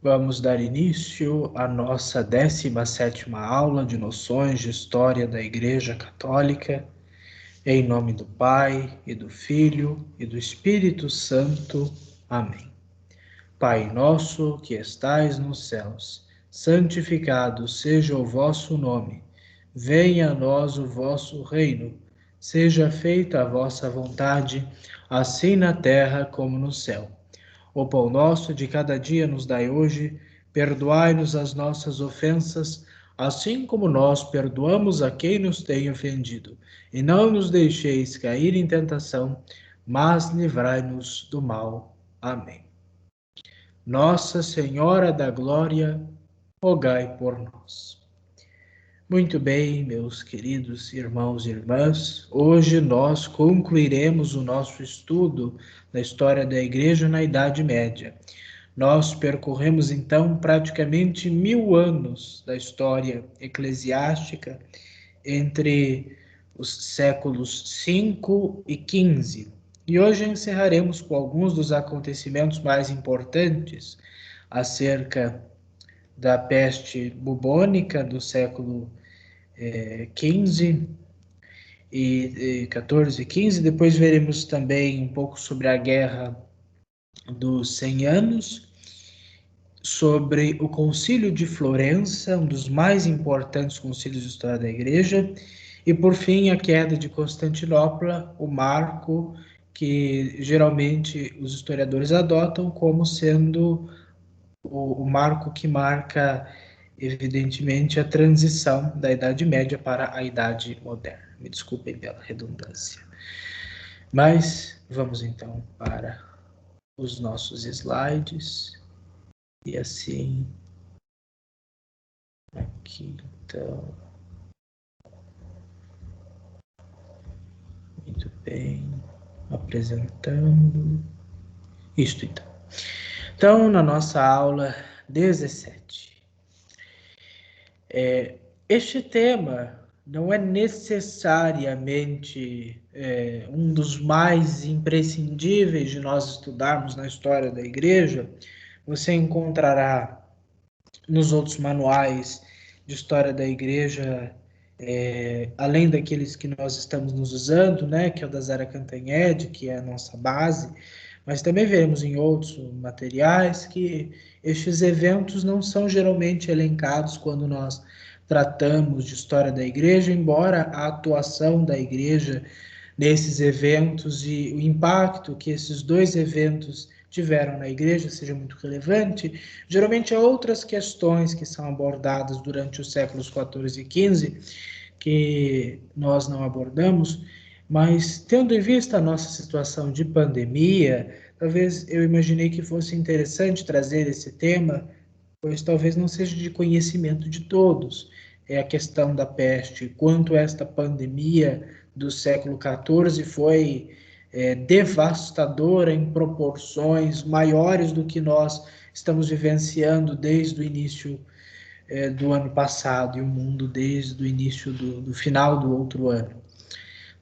Vamos dar início à nossa 17ª aula de noções de História da Igreja Católica, em nome do Pai, e do Filho, e do Espírito Santo. Amém. Pai nosso, que estais nos céus, santificado seja o vosso nome. Venha a nós o vosso reino. Seja feita a vossa vontade, assim na terra como no céu. O pão nosso de cada dia nos dai hoje, perdoai-nos as nossas ofensas, assim como nós perdoamos a quem nos tem ofendido. E não nos deixeis cair em tentação, mas livrai-nos do mal. Amém. Nossa Senhora da Glória, rogai por nós. Muito bem, meus queridos irmãos e irmãs, hoje nós concluiremos o nosso estudo da história da Igreja na Idade Média. Nós percorremos então praticamente 1000 anos da história eclesiástica entre os séculos 5 e 15. E hoje encerraremos com alguns dos acontecimentos mais importantes acerca da peste bubônica do século 15 e 14 e 15. Depois veremos também um pouco sobre a Guerra dos 100 Anos, sobre o Concílio de Florença, um dos mais importantes concílios de história da Igreja, e por fim a queda de Constantinopla, o marco que geralmente os historiadores adotam como sendo o marco que marca, evidentemente, a transição da Idade Média para a Idade Moderna. Me desculpem pela redundância. Mas vamos então para os nossos slides. E assim, aqui então, muito bem, apresentando. Isto então. Então, na nossa aula 17, este tema não é necessariamente um dos mais imprescindíveis de nós estudarmos na história da Igreja. Você encontrará nos outros manuais de história da Igreja, além daqueles que nós estamos nos usando, né, que é o da Zara Cantanhede, que é a nossa base, mas também veremos em outros materiais que estes eventos não são geralmente elencados quando nós tratamos de história da Igreja, embora a atuação da Igreja nesses eventos e o impacto que esses dois eventos tiveram na Igreja seja muito relevante. Geralmente há outras questões que são abordadas durante os séculos 14 e 15 que nós não abordamos, mas tendo em vista a nossa situação de pandemia, talvez eu imaginei que fosse interessante trazer esse tema, pois talvez não seja de conhecimento de todos. É a questão da peste, quanto esta pandemia do século XIV foi devastadora em proporções maiores do que nós estamos vivenciando desde o início do ano passado e o mundo desde o início do final do outro ano.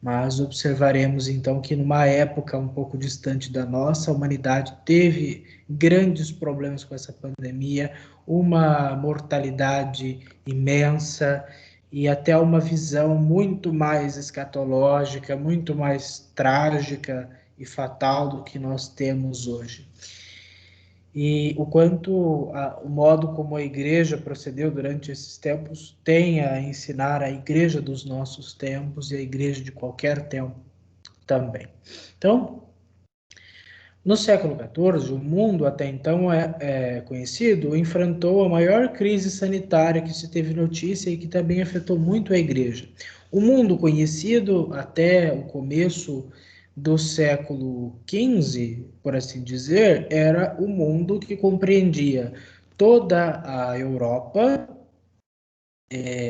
Mas observaremos então que numa época um pouco distante da nossa, a humanidade teve grandes problemas com essa pandemia, uma mortalidade imensa e até uma visão muito mais escatológica, muito mais trágica e fatal do que nós temos hoje. E o quanto o modo como a igreja procedeu durante esses tempos tem a ensinar a igreja dos nossos tempos e a igreja de qualquer tempo também. Então, no século XIV, o mundo até então conhecido enfrentou a maior crise sanitária que se teve notícia e que também afetou muito a igreja. O mundo conhecido até o começo do século XV, por assim dizer, era o mundo que compreendia toda a Europa,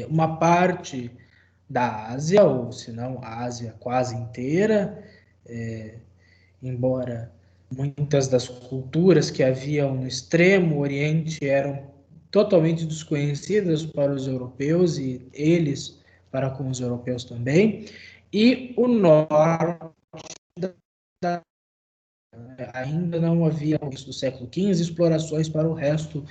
uma parte da Ásia, ou se não a Ásia quase inteira, embora muitas das culturas que haviam no extremo oriente eram totalmente desconhecidas para os europeus e eles para com os europeus também, e o norte da Ainda não havia, no início do século XV, explorações para o resto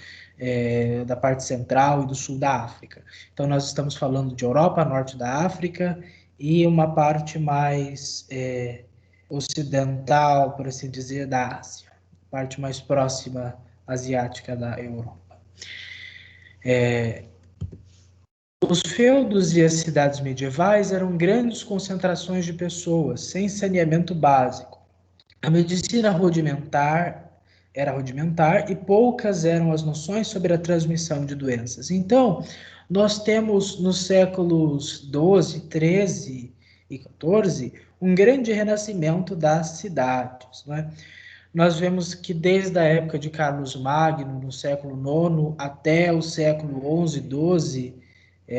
da parte central e do sul da África. Então, nós estamos falando de Europa, norte da África, e uma parte mais ocidental, por assim dizer, da Ásia, parte mais próxima asiática da Europa. Os feudos e as cidades medievais eram grandes concentrações de pessoas, sem saneamento básico. A medicina era rudimentar e poucas eram as noções sobre a transmissão de doenças. Então, nós temos nos séculos XII, XIII e XIV um grande renascimento das cidades, né? Nós vemos que desde a época de Carlos Magno, no século IX, até o século XI, XII,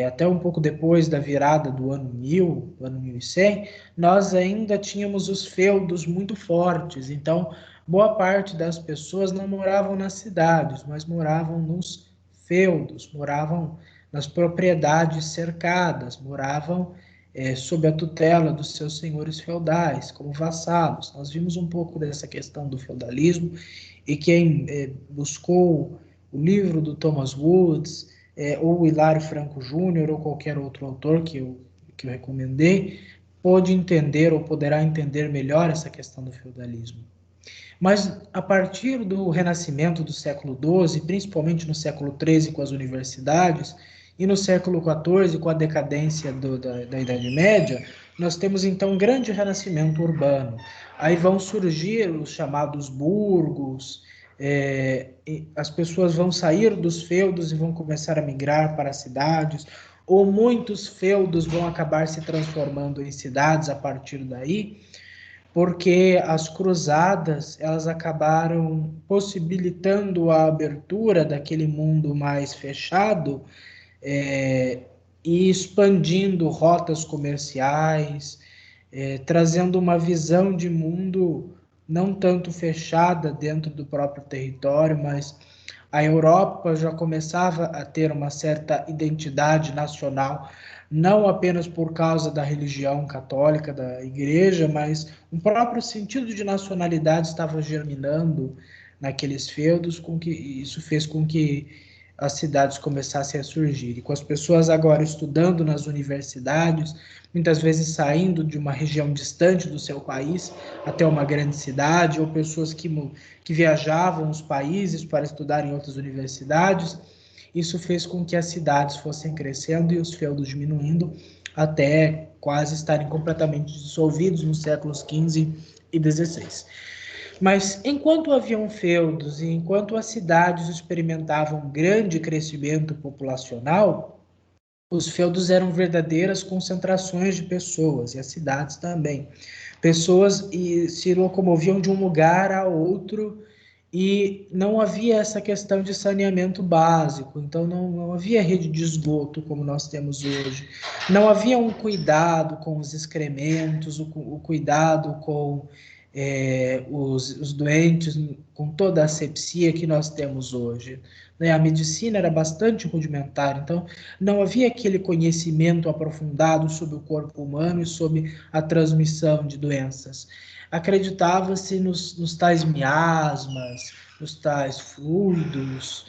até um pouco depois da virada do ano 1000, do ano 1100, nós ainda tínhamos os feudos muito fortes. Então, boa parte das pessoas não moravam nas cidades, mas moravam nos feudos, moravam nas propriedades cercadas, moravam sob a tutela dos seus senhores feudais, como vassalos. Nós vimos um pouco dessa questão do feudalismo, e quem buscou o livro do Thomas Woods, ou o Hilário Franco Júnior, ou qualquer outro autor que eu recomendei, pode entender ou poderá entender melhor essa questão do feudalismo. Mas a partir do Renascimento do século XII, principalmente no século XIII com as universidades, e no século XIV com a decadência da Idade Média, nós temos então um grande renascimento urbano. Aí vão surgir os chamados burgos, as pessoas vão sair dos feudos e vão começar a migrar para as cidades, ou muitos feudos vão acabar se transformando em cidades a partir daí, porque as cruzadas elas acabaram possibilitando a abertura daquele mundo mais fechado, e expandindo rotas comerciais, trazendo uma visão de mundo não tanto fechada dentro do próprio território, mas a Europa já começava a ter uma certa identidade nacional, não apenas por causa da religião católica da igreja, mas um próprio sentido de nacionalidade estava germinando naqueles feudos, com que isso fez com que as cidades começassem a surgir. E com as pessoas agora estudando nas universidades, muitas vezes saindo de uma região distante do seu país até uma grande cidade, ou pessoas que viajavam os países para estudar em outras universidades, isso fez com que as cidades fossem crescendo e os feudos diminuindo até quase estarem completamente dissolvidos nos séculos XV e XVI. Mas enquanto haviam feudos e enquanto as cidades experimentavam um grande crescimento populacional, os feudos eram verdadeiras concentrações de pessoas, e as cidades também. Pessoas se locomoviam de um lugar a outro, e não havia essa questão de saneamento básico, então não havia rede de esgoto como nós temos hoje. Não havia um cuidado com os excrementos, o cuidado com os doentes, com toda a asepsia que nós temos hoje. Né? A medicina era bastante rudimentar, então não havia aquele conhecimento aprofundado sobre o corpo humano e sobre a transmissão de doenças. Acreditava-se nos tais miasmas, nos tais fluidos,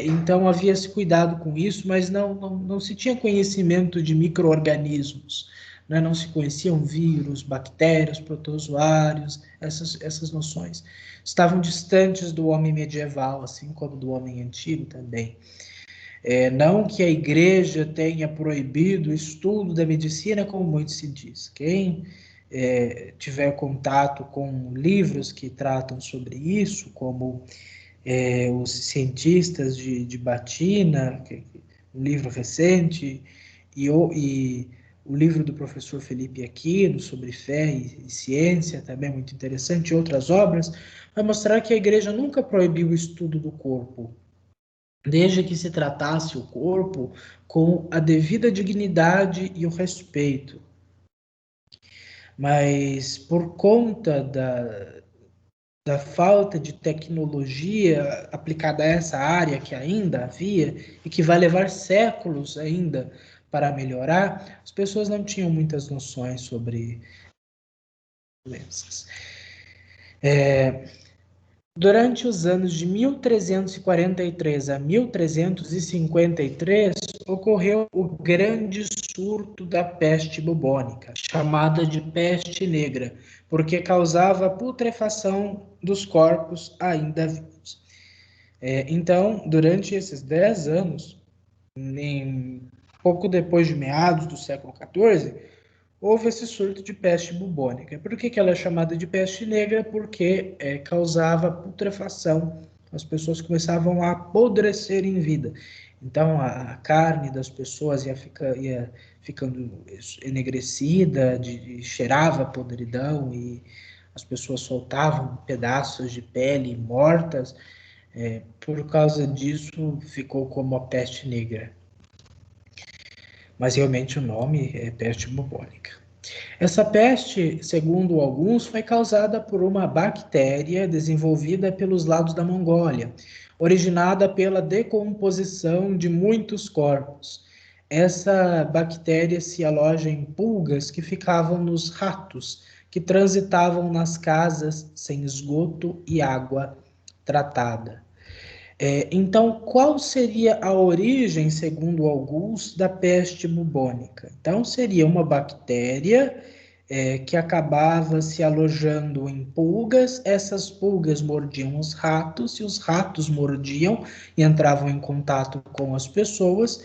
então havia-se cuidado com isso, mas não se tinha conhecimento de micro-organismos, né? Não se conheciam vírus, bactérias, protozoários, essas noções estavam distantes do homem medieval, assim como do homem antigo também. Não que a igreja tenha proibido o estudo da medicina, como muito se diz. Quem tiver contato com livros que tratam sobre isso, como os cientistas de Batina, um livro recente, e o livro do professor Felipe Aquino sobre fé e ciência, também muito interessante, e outras obras, vai mostrar que a igreja nunca proibiu o estudo do corpo, desde que se tratasse o corpo com a devida dignidade e o respeito. Mas por conta da falta de tecnologia aplicada a essa área que ainda havia e que vai levar séculos ainda para melhorar, as pessoas não tinham muitas noções sobre doenças. Durante os anos de 1343 a 1353, ocorreu o grande surto da peste bubônica, chamada de peste negra, porque causava putrefação dos corpos ainda vivos. Então, durante esses 10 anos, pouco depois de meados do século XIV, houve esse surto de peste bubônica. Por que ela é chamada de peste negra? Porque causava putrefação, as pessoas começavam a apodrecer em vida. Então, a carne das pessoas ia ficando enegrecida, cheirava podridão, e as pessoas soltavam pedaços de pele mortas. Por causa disso, ficou como a peste negra. Mas realmente o nome é peste bubônica. Essa peste, segundo alguns, foi causada por uma bactéria desenvolvida pelos lados da Mongólia, originada pela decomposição de muitos corpos. Essa bactéria se aloja em pulgas que ficavam nos ratos, que transitavam nas casas sem esgoto e água tratada. Então, qual seria a origem, segundo alguns, da peste bubônica? Então, seria uma bactéria que acabava se alojando em pulgas, essas pulgas mordiam os ratos, e os ratos mordiam e entravam em contato com as pessoas,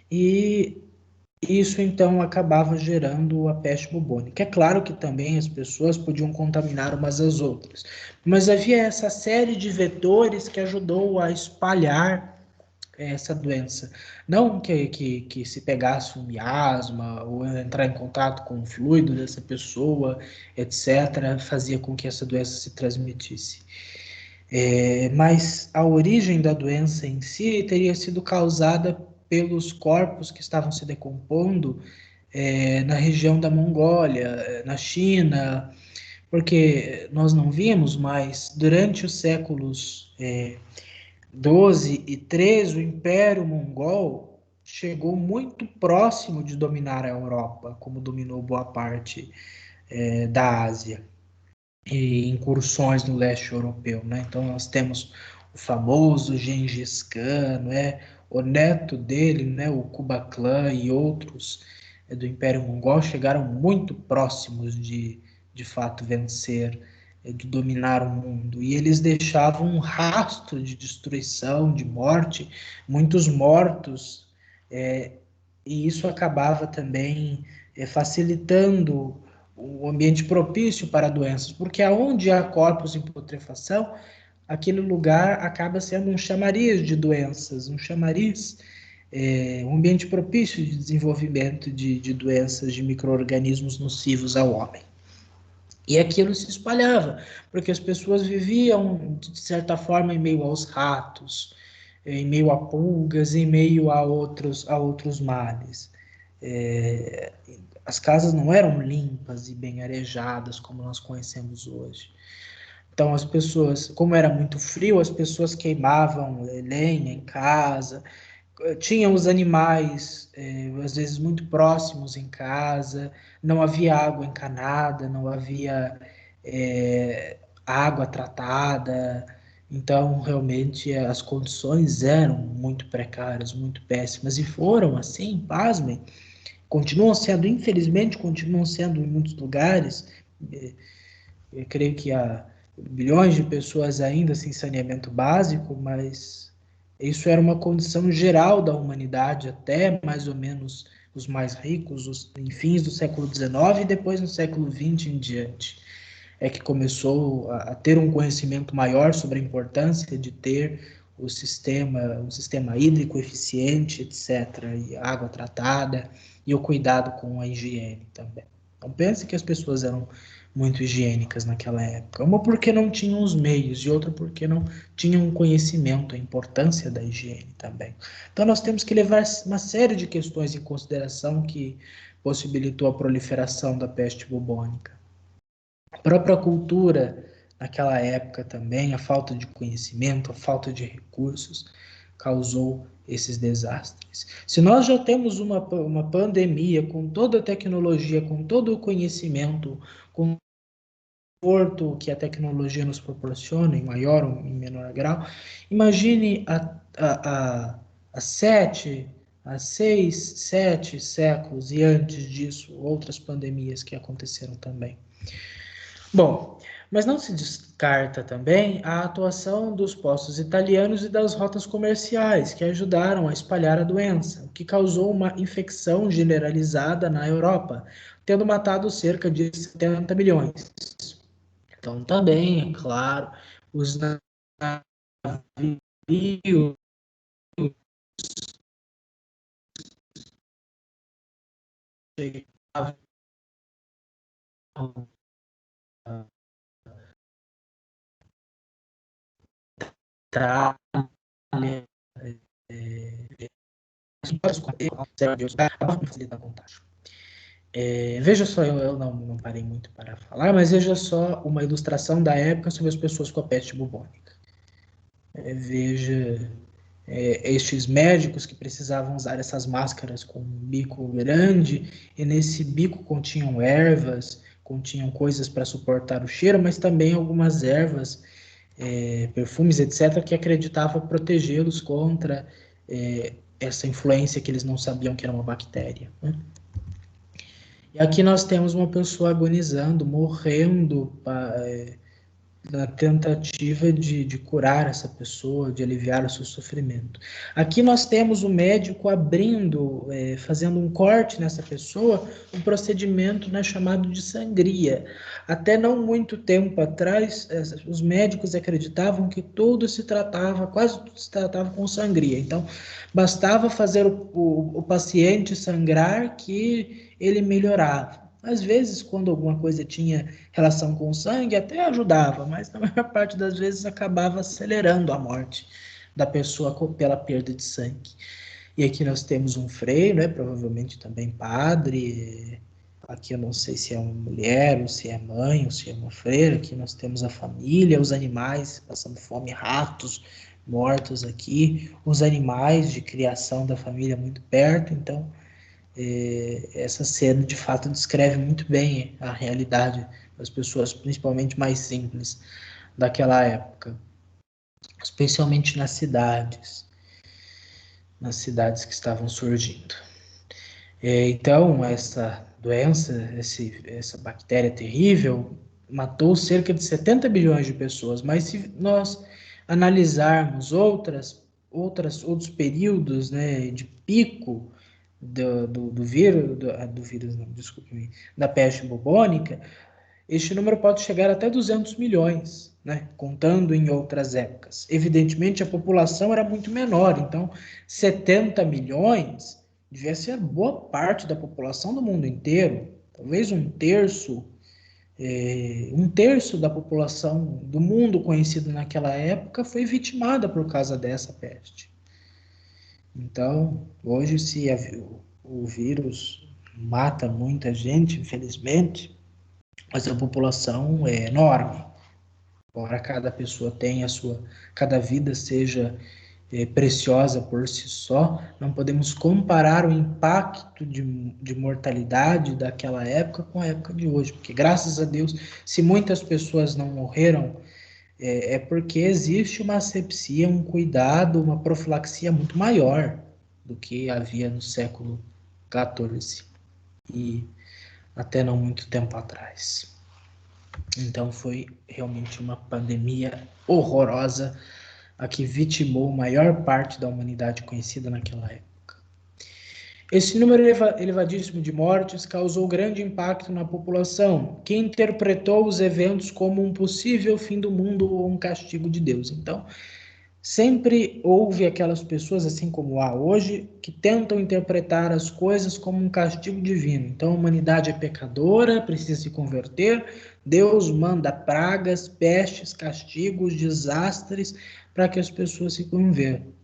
e isso então acabava gerando a peste bubônica. É claro que também as pessoas podiam contaminar umas às outras, mas havia essa série de vetores que ajudou a espalhar essa doença. Não que se pegasse um miasma ou entrar em contato com o fluido dessa pessoa, etc., fazia com que essa doença se transmitisse. Mas a origem da doença em si teria sido causada pelos corpos que estavam se decompondo na região da Mongólia, na China, porque nós não vimos, mas durante os séculos 12 e 13, o Império Mongol chegou muito próximo de dominar a Europa, como dominou boa parte da Ásia, e incursões no leste europeu, né? Então nós temos o famoso Gengis Khan, né? O neto dele, né? O Kublai Khan e outros do Império Mongol chegaram muito próximos de fato vencer, de dominar o mundo, e eles deixavam um rastro de destruição, de morte, muitos mortos, e isso acabava também facilitando o ambiente propício para doenças, porque aonde há corpos em putrefação, aquele lugar acaba sendo um chamariz de doenças, um chamariz, um ambiente propício de desenvolvimento de doenças, de micro-organismos nocivos ao homem. E aquilo se espalhava, porque as pessoas viviam, de certa forma, em meio aos ratos, em meio a pulgas, em meio a outros males. É, as casas não eram limpas e bem arejadas como nós conhecemos hoje. Então, as pessoas, como era muito frio, as pessoas queimavam lenha em casa, tinham os animais, às vezes, muito próximos em casa, não havia água encanada, não havia água tratada, então, realmente, as condições eram muito precárias, muito péssimas, e foram assim, pasmem, continuam sendo, infelizmente, continuam sendo em muitos lugares. Eu creio que há bilhões de pessoas ainda sem saneamento básico, mas isso era uma condição geral da humanidade até mais ou menos os mais ricos, em fins do século XIX e depois no século XX em diante. É que começou a ter um conhecimento maior sobre a importância de ter um sistema hídrico eficiente, etc., e água tratada, e o cuidado com a higiene também. Então, pense que as pessoas eram muito higiênicas naquela época. Uma porque não tinham os meios, e outra porque não tinham um conhecimento, a importância da higiene também. Então, nós temos que levar uma série de questões em consideração que possibilitou a proliferação da peste bubônica. A própria cultura naquela época também, a falta de conhecimento, a falta de recursos, causou esses desastres. Se nós já temos uma pandemia com toda a tecnologia, com todo o conhecimento, com conforto que a tecnologia nos proporciona, em maior ou em menor grau. Imagine há 7 séculos e antes disso, outras pandemias que aconteceram também. Bom, mas não se descarta também a atuação dos postos italianos e das rotas comerciais, que ajudaram a espalhar a doença, o que causou uma infecção generalizada na Europa, tendo matado cerca de 70 milhões. Então, também, é claro, os navios chegavam da Itália, veja só, eu não parei muito para falar, mas veja só uma ilustração da época sobre as pessoas com a peste bubônica. Veja estes médicos que precisavam usar essas máscaras com um bico grande, e nesse bico continham ervas, continham coisas para suportar o cheiro, mas também algumas ervas, perfumes, etc., que acreditavam protegê-los contra essa influência que eles não sabiam que era uma bactéria, né? E aqui nós temos uma pessoa agonizando, morrendo, na tentativa de curar essa pessoa, de aliviar o seu sofrimento. Aqui nós temos o médico abrindo, fazendo um corte nessa pessoa, um procedimento, né, chamado de sangria. Até não muito tempo atrás, os médicos acreditavam que quase tudo se tratava com sangria. Então, bastava fazer o paciente sangrar que ele melhorava. Às vezes, quando alguma coisa tinha relação com o sangue, até ajudava, mas na maior parte das vezes acabava acelerando a morte da pessoa pela perda de sangue. E aqui nós temos um frei, né, provavelmente também padre. Aqui eu não sei se é uma mulher, ou se é mãe, ou se é uma freira. Aqui nós temos a família, os animais passando fome, ratos mortos aqui, os animais de criação da família muito perto. Então, essa cena de fato descreve muito bem a realidade das pessoas, principalmente mais simples daquela época, especialmente nas cidades que estavam surgindo. Então, essa doença, essa bactéria terrível, matou cerca de 70 bilhões de pessoas, mas se nós analisarmos outros períodos, né, de pico do vírus, do vírus, não, desculpe, da peste bubônica, este número pode chegar até 200 milhões, né, contando em outras épocas. Evidentemente, a população era muito menor, então 70 milhões devia ser boa parte da população do mundo inteiro, talvez um terço da população do mundo conhecido naquela época foi vitimada por causa dessa peste. Então, hoje, se o vírus mata muita gente, infelizmente, mas a população é enorme. Embora cada pessoa tenha cada vida seja preciosa por si só, não podemos comparar o impacto de mortalidade daquela época com a época de hoje, porque graças a Deus, se muitas pessoas não morreram, porque existe uma asepsia, um cuidado, uma profilaxia muito maior do que havia no século XIV e até não muito tempo atrás. Então foi realmente uma pandemia horrorosa, a que vitimou a maior parte da humanidade conhecida naquela época. Esse número elevadíssimo de mortes causou grande impacto na população, que interpretou os eventos como um possível fim do mundo ou um castigo de Deus. Então, sempre houve aquelas pessoas, assim como há hoje, que tentam interpretar as coisas como um castigo divino. Então, a humanidade é pecadora, precisa se converter, Deus manda pragas, pestes, castigos, desastres para que as pessoas se convertam.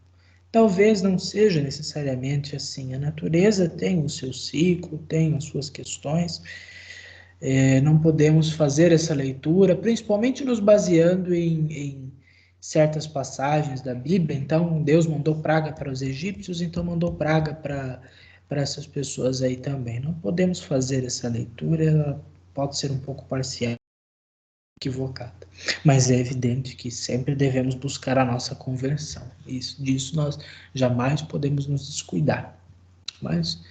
Talvez não seja necessariamente assim. A natureza tem o seu ciclo, tem as suas questões. Não podemos fazer essa leitura, principalmente nos baseando em certas passagens da Bíblia. Então, Deus mandou praga para os egípcios, então mandou praga para essas pessoas aí também. Não podemos fazer essa leitura, ela pode ser um pouco parcial. equivocada. Mas é evidente que sempre devemos buscar a nossa conversão. Disso nós jamais podemos nos descuidar. Mas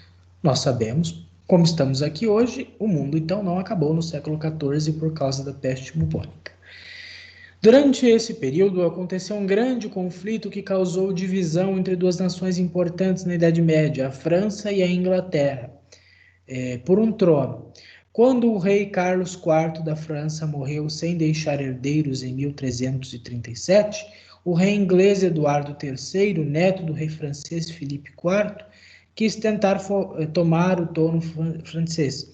nós sabemos, como estamos aqui hoje, o mundo então não acabou no século XIV por causa da peste bubônica. Durante esse período, aconteceu um grande conflito que causou divisão entre duas nações importantes na Idade Média, a França e a Inglaterra, por um trono. Quando o rei Carlos IV da França morreu sem deixar herdeiros em 1337, o rei inglês Eduardo III, neto do rei francês Filipe IV, quis tentar tomar o trono francês,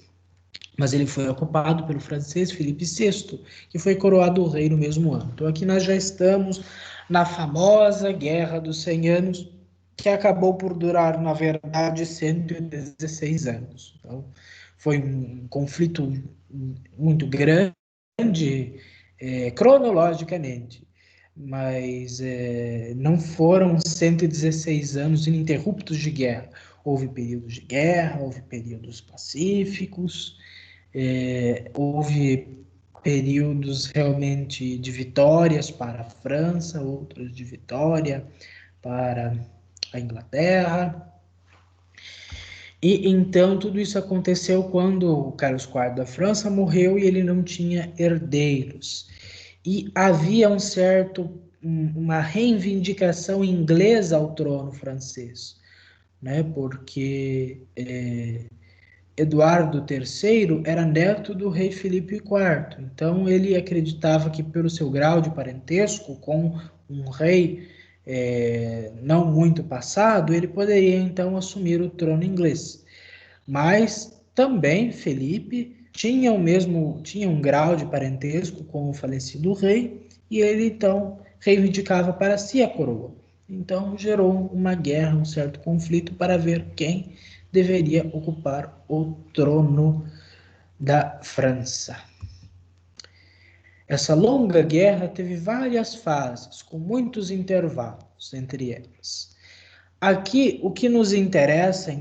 mas ele foi ocupado pelo francês Filipe VI, que foi coroado rei no mesmo ano. Então aqui nós já estamos na famosa Guerra dos 100 Anos, que acabou por durar, na verdade, 116 anos. Então, foi um conflito muito grande, cronologicamente, mas não foram 116 anos ininterruptos de guerra. Houve períodos de guerra, houve períodos pacíficos, houve períodos realmente de vitórias para a França, outros de vitória para a Inglaterra. E então tudo isso aconteceu quando o Carlos IV da França morreu e ele não tinha herdeiros. E havia uma reivindicação inglesa ao trono francês, né? Porque Eduardo III era neto do rei Filipe IV, então ele acreditava que pelo seu grau de parentesco com um rei não muito passado, ele poderia então assumir o trono inglês. Mas também Felipe tinha um grau de parentesco com o falecido rei, e ele então reivindicava para si a coroa. Então gerou uma guerra, um certo conflito para ver quem deveria ocupar o trono da França. Essa longa guerra teve várias fases, com muitos intervalos entre elas. Aqui, o que nos interessa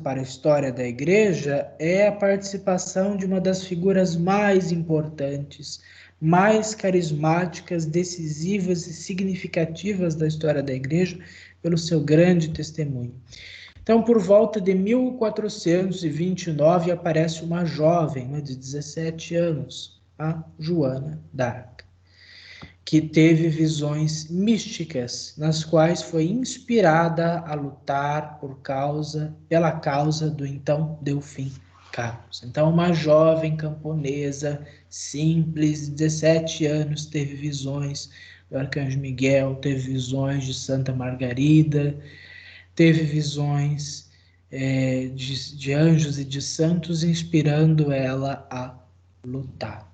para a história da Igreja, é a participação de uma das figuras mais importantes, mais carismáticas, decisivas e significativas da história da Igreja, pelo seu grande testemunho. Então, por volta de 1429, aparece uma jovem, de 17 anos, a Joana d'Arc, que teve visões místicas, nas quais foi inspirada a lutar pela causa do então Delfim Carlos. Então, uma jovem camponesa, simples, 17 anos, teve visões do Arcanjo Miguel, teve visões de Santa Margarida, teve visões de anjos e de santos inspirando ela a lutar.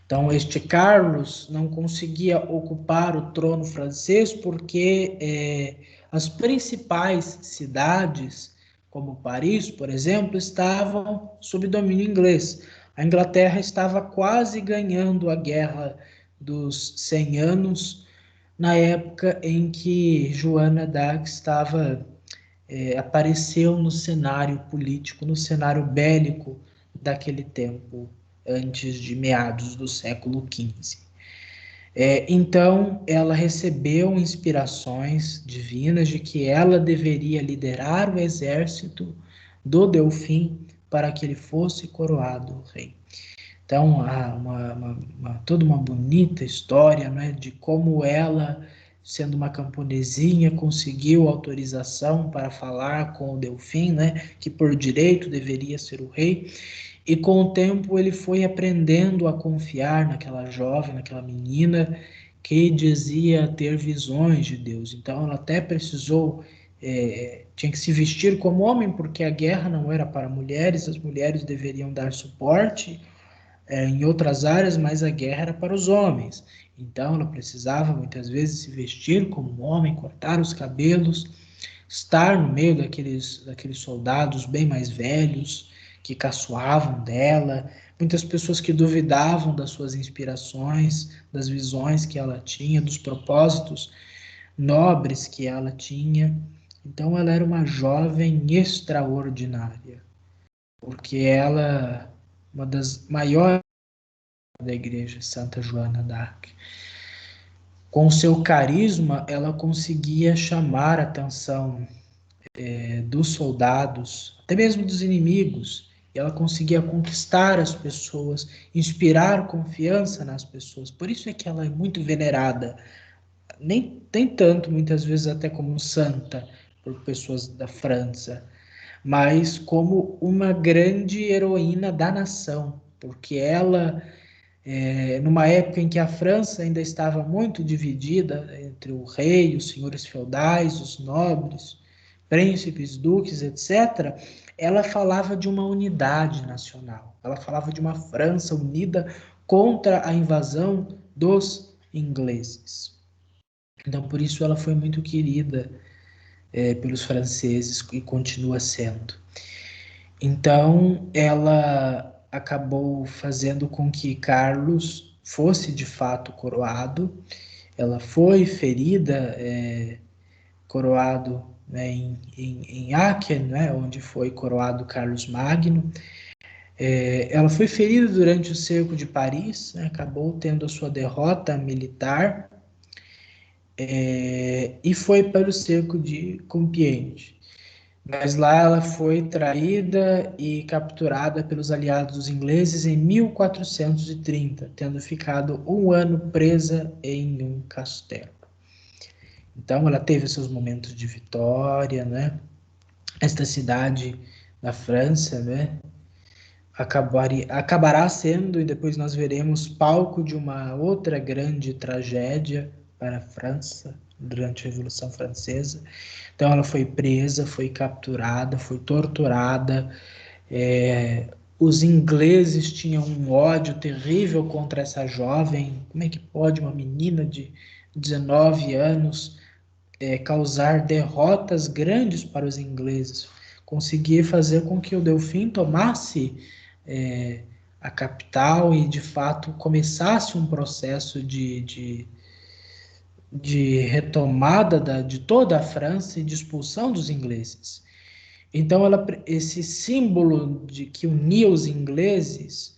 Então, este Carlos não conseguia ocupar o trono francês porque as principais cidades, como Paris, por exemplo, estavam sob domínio inglês. A Inglaterra estava quase ganhando a Guerra dos 100 Anos, na época em que Joana d'Arc apareceu no cenário político, no cenário bélico daquele tempo, antes de meados do século XV. Então, ela recebeu inspirações divinas de que ela deveria liderar o exército do Delfim para que ele fosse coroado rei. Então, há toda uma bonita história, né, de como ela, sendo uma camponesinha, conseguiu autorização para falar com o Delfim, né, que por direito deveria ser o rei, e com o tempo ele foi aprendendo a confiar naquela jovem, naquela menina que dizia ter visões de Deus. Então ela até precisou, tinha que se vestir como homem, porque a guerra não era para mulheres, as mulheres deveriam dar suporte em outras áreas, mas a guerra era para os homens. Então ela precisava muitas vezes se vestir como um homem, cortar os cabelos, estar no meio daqueles soldados bem mais velhos, que caçoavam dela, muitas pessoas que duvidavam das suas inspirações, das visões que ela tinha, dos propósitos nobres que ela tinha. Então ela era uma jovem extraordinária, porque ela, uma das maiores da igreja, Santa Joana d'Arc. Com seu carisma, ela conseguia chamar a atenção dos soldados, até mesmo dos inimigos, e ela conseguia conquistar as pessoas, inspirar confiança nas pessoas. Por isso é que ela é muito venerada, nem tanto, muitas vezes até como santa, por pessoas da França, mas como uma grande heroína da nação, porque ela, numa época em que a França ainda estava muito dividida entre o rei, os senhores feudais, os nobres, príncipes, duques, etc., ela falava de uma unidade nacional, ela falava de uma França unida contra a invasão dos ingleses. Então, por isso ela foi muito querida pelos franceses e continua sendo. Então, ela acabou fazendo com que Carlos fosse de fato coroado. Ela foi ferida, coroado, né, em Aachen, né, onde foi coroado Carlos Magno. Ela foi ferida durante o cerco de Paris, né, acabou tendo a sua derrota militar, e foi para o cerco de Compiègne. Mas lá ela foi traída e capturada pelos aliados ingleses em 1430, tendo ficado um ano presa em um castelo. Então ela teve seus momentos de vitória, né? Esta cidade da França, né? Acabará sendo, e depois nós veremos, palco de uma outra grande tragédia para a França durante a Revolução Francesa. Então ela foi presa, foi capturada, foi torturada. Os ingleses tinham um ódio terrível contra essa jovem. Como é que pode uma menina de 19 anos causar derrotas grandes para os ingleses? Conseguir fazer com que o Delfim tomasse a capital e, de fato, começasse um processo de retomada de toda a França e de expulsão dos ingleses. Então, esse símbolo de que unia os ingleses,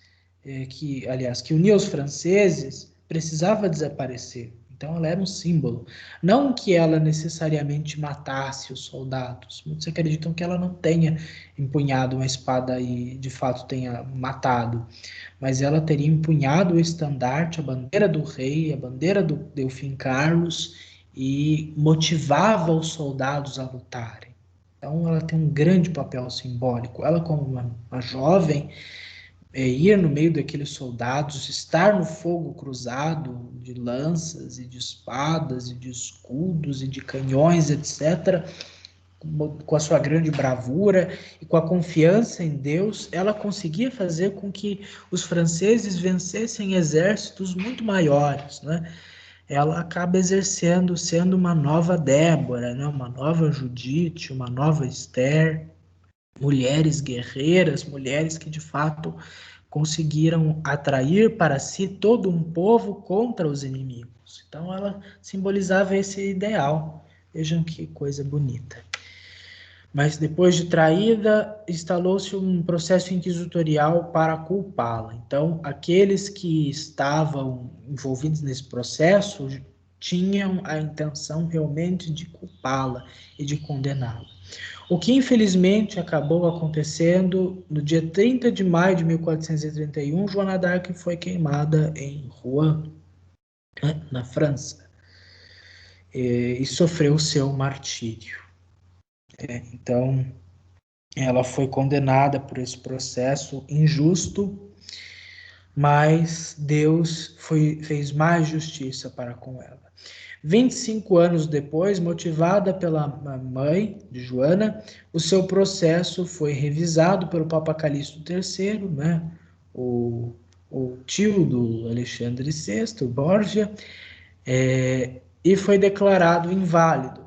que unia os franceses, precisava desaparecer. Então, ela era um símbolo. Não que ela necessariamente matasse os soldados. Muitos acreditam que ela não tenha empunhado uma espada e, de fato, tenha matado. Mas ela teria empunhado o estandarte, a bandeira do rei, a bandeira do Delfim Carlos, e motivava os soldados a lutarem. Então, ela tem um grande papel simbólico. Ela, como uma jovem, ir no meio daqueles soldados, estar no fogo cruzado de lanças e de espadas e de escudos e de canhões, etc., com a sua grande bravura e com a confiança em Deus, ela conseguia fazer com que os franceses vencessem exércitos muito maiores, né? Ela acaba exercendo, sendo uma nova Débora, né? Uma nova Judite, uma nova Esther, mulheres guerreiras, mulheres que de fato conseguiram atrair para si todo um povo contra os inimigos. Então ela simbolizava esse ideal. Vejam que coisa bonita. Mas depois de traída, instalou-se um processo inquisitorial para culpá-la. Então, aqueles que estavam envolvidos nesse processo tinham a intenção realmente de culpá-la e de condená-la. O que infelizmente acabou acontecendo no dia 30 de maio de 1431, Joana d'Arc foi queimada em Rouen, né, na França, e sofreu seu martírio. Então, ela foi condenada por esse processo injusto, mas Deus fez mais justiça para com ela. 25 anos depois, motivada pela mãe de Joana, o seu processo foi revisado pelo Papa Calixto III, né? o tio do Alexandre VI, Borgia, e foi declarado inválido.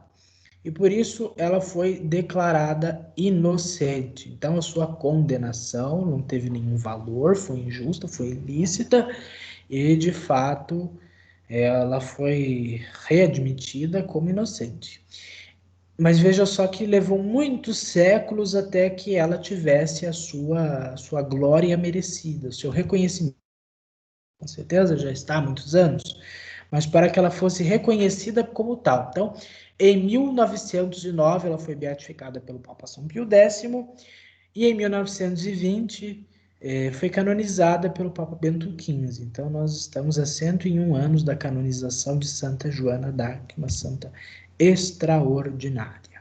E por isso ela foi declarada inocente. Então a sua condenação não teve nenhum valor, foi injusta, foi ilícita e de fato ela foi readmitida como inocente. Mas veja só que levou muitos séculos até que ela tivesse a sua glória merecida, o seu reconhecimento com certeza já está há muitos anos, mas para que ela fosse reconhecida como tal. Então, em 1909, ela foi beatificada pelo Papa São Pio X, e em 1920 foi canonizada pelo Papa Bento XV. Então, nós estamos a 101 anos da canonização de Santa Joana d'Arc, uma santa extraordinária.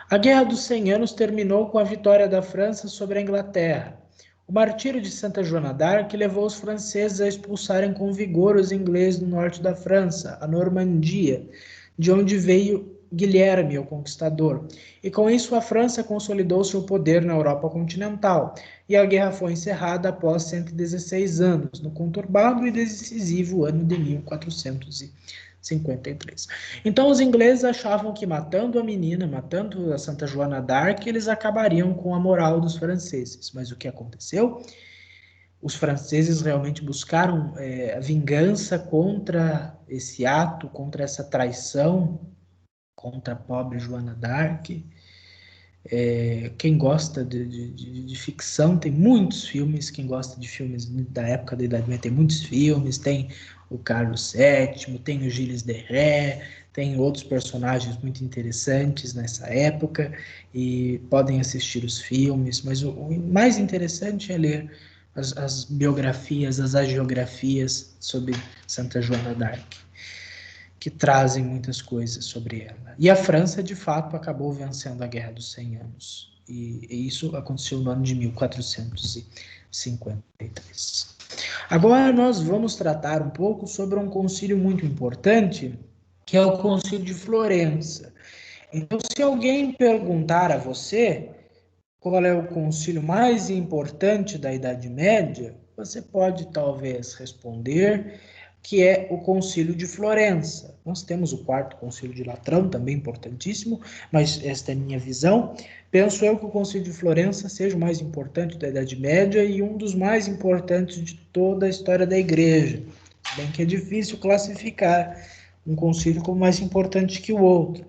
A Guerra dos 100 Anos terminou com a vitória da França sobre a Inglaterra. O martírio de Santa Joana d'Arc levou os franceses a expulsarem com vigor os ingleses do norte da França, a Normandia, de onde veio Guilherme, o Conquistador. E com isso a França consolidou seu poder na Europa continental, e a guerra foi encerrada após 116 anos, no conturbado e decisivo ano de 1453. Então os ingleses achavam que matando a menina, matando a Santa Joana d'Arc, eles acabariam com a moral dos franceses. Mas o que aconteceu? Os franceses realmente buscaram a vingança contra esse ato, contra essa traição, contra a pobre Joana d'Arc. Quem gosta de ficção, tem muitos filmes. Quem gosta de filmes da época da Idade Média, tem muitos filmes. Tem o Carlos VII, tem o Gilles de Ré, tem outros personagens muito interessantes nessa época, e podem assistir os filmes, mas o mais interessante é ler as biografias, as agiografias sobre Santa Joana d'Arc, que trazem muitas coisas sobre ela. E a França, de fato, acabou vencendo a Guerra dos 100 Anos. E isso aconteceu no ano de 1453. Agora nós vamos tratar um pouco sobre um concílio muito importante, que é o Concílio de Florença. Então, se alguém perguntar a você qual é o concílio mais importante da Idade Média, você pode talvez responder que é o Concílio de Florença. Nós temos o quarto Concílio de Latrão, também importantíssimo, mas esta é a minha visão. Penso eu que o Concílio de Florença seja o mais importante da Idade Média e um dos mais importantes de toda a história da Igreja. Bem que é difícil classificar um concílio como mais importante que o outro,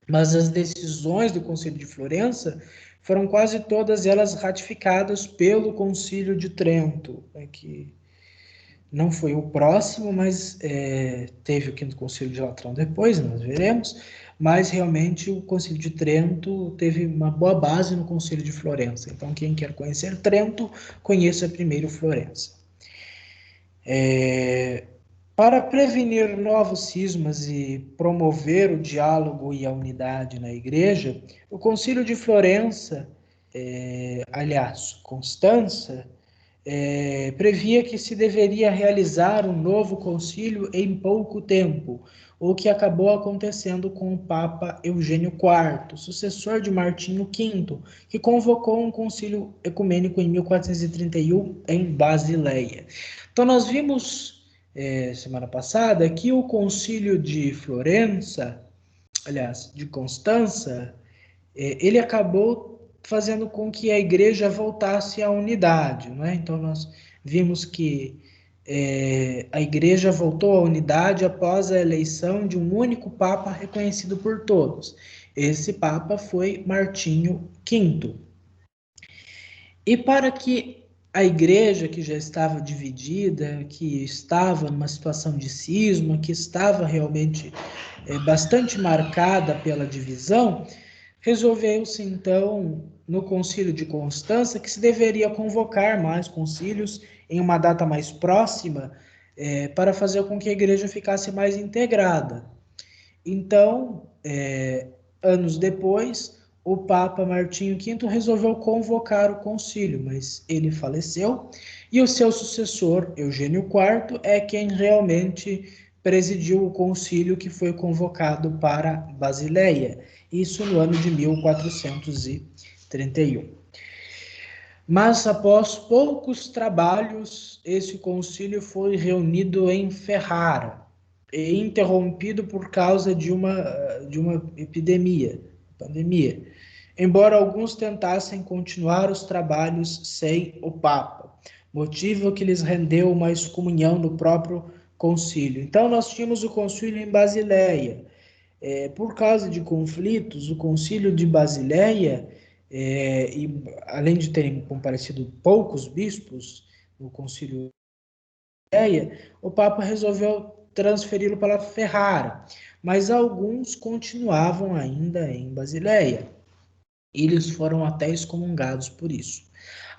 mas as decisões do Concílio de Florença foram quase todas elas ratificadas pelo Concílio de Trento, que não foi o próximo, mas teve o Quinto Concílio de Latrão depois, nós veremos, mas realmente o Concílio de Trento teve uma boa base no Concílio de Florença. Então, quem quer conhecer Trento, conheça primeiro Florença. Para prevenir novos cismas e promover o diálogo e a unidade na Igreja, o Concílio de Florença, Constança, previa que se deveria realizar um novo concílio em pouco tempo, o que acabou acontecendo com o Papa Eugênio IV, sucessor de Martinho V, que convocou um concílio ecumênico em 1431 em Basileia. Então nós vimos semana passada que o concílio de Florença, aliás, de Constança, ele acabou fazendo com que a igreja voltasse à unidade, né? Então nós vimos que a igreja voltou à unidade após a eleição de um único papa reconhecido por todos. Esse papa foi Martinho V. E para que a igreja, que já estava dividida, que estava numa situação de cisma, que estava realmente bastante marcada pela divisão, resolveu-se então, no Concílio de Constança, que se deveria convocar mais concílios em uma data mais próxima, para fazer com que a igreja ficasse mais integrada. Então, anos depois, o Papa Martinho V resolveu convocar o concílio, mas ele faleceu, e o seu sucessor, Eugênio IV, é quem realmente presidiu o concílio que foi convocado para Basileia, isso no ano de 1431. Mas após poucos trabalhos, esse concílio foi reunido em Ferrara e interrompido por causa de uma pandemia, embora alguns tentassem continuar os trabalhos sem o Papa, motivo que lhes rendeu uma excomunhão no próprio concílio. Então nós tínhamos o concílio em Basileia. Por causa de conflitos, o concílio de Basileia, e além de terem comparecido poucos bispos no concílio o Papa resolveu transferi-lo para Ferrara, mas alguns continuavam ainda em Basileia. Eles foram até excomungados por isso.